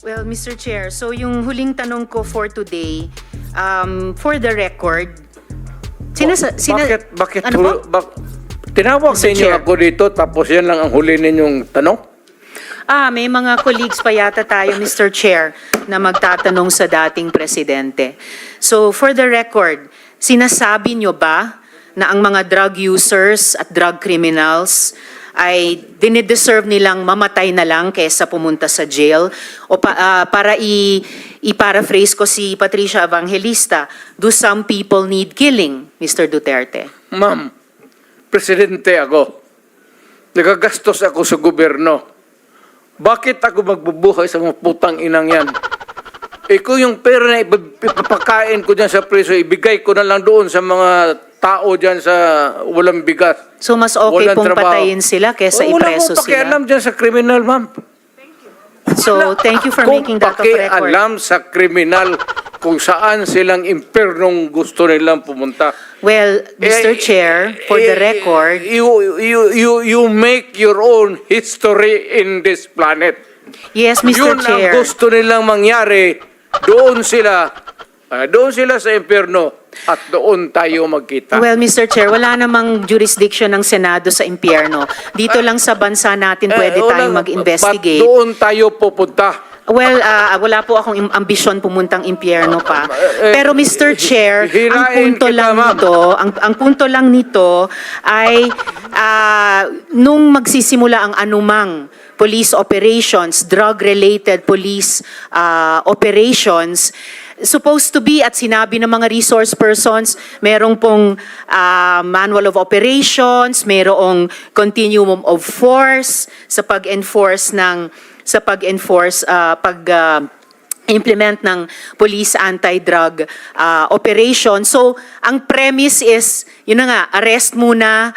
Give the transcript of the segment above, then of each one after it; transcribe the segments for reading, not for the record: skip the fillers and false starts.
Well, Mr. Chair, so yung huling tanong ko for today, for the record, Bakit ano po? tinawag sa Mr. inyo Chair. ako dito tapos yan lang ang huli ninyong tanong? May mga colleagues pa yata tayo, Mr. Chair, na magtatanong sa dating presidente. So, for the record, sinasabi nyo ba na ang mga drug users at drug criminals ay dinideserve nilang mamatay na lang kaysa pumunta sa jail? O para i-paraphrase ko si Patricia Evangelista, do some people need killing, Mr. Duterte? Ma'am, presidente ako. Nagagastos ako sa gobyerno. Bakit ako magbubuhay sa mga putang inang yan? Kung yung pera na ipapakain ko dyan sa preso, ibigay ko na lang doon sa mga tao dyan sa walang bigas. So mas okay Walang pong trabaho. patayin sila kaysa ipreso Wala akong sila? pakialam dyan sa kriminal, ma'am. So thank you for making that of Kung record. pakialam sa kriminal kung saan silang impernong gusto nilang pumunta. Well, Mr. Chair, for the record, You make your own history in this planet. yes, Mr. Yun Chair. ang gusto nilang mangyari. Doon sila sa impyerno at doon tayo magkita. Well, Mr. Chair, wala namang jurisdiction ng Senado sa impyerno. Dito lang sa bansa natin pwede tayong mag-investigate. Ba't doon tayo pupunta? Well, wala po akong ambisyon pumuntang impyerno pa. Pero Mr. Chair, ang hirain punto kita, lang ma'am. nito, ang punto lang nito ay nung magsisimula ang anumang police operations, drug-related police operations, supposed to be at sinabi ng mga resource persons, merong pong manual of operations, merong continuum of force sa pag-enforce implement ng police anti-drug operation. So, ang premise is, yun na nga, arrest muna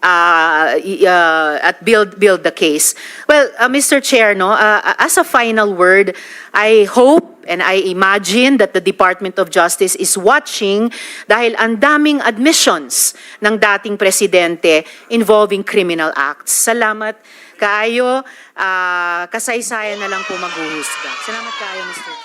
at build the case. Well, Mr. Chair, no, as a final word, I hope and I imagine that the Department of Justice is watching dahil ang daming admissions ng dating presidente involving criminal acts. Salamat kaayo, kasaysayan na lang po maghuhusga. Salamat kaayo, Mr. Chair.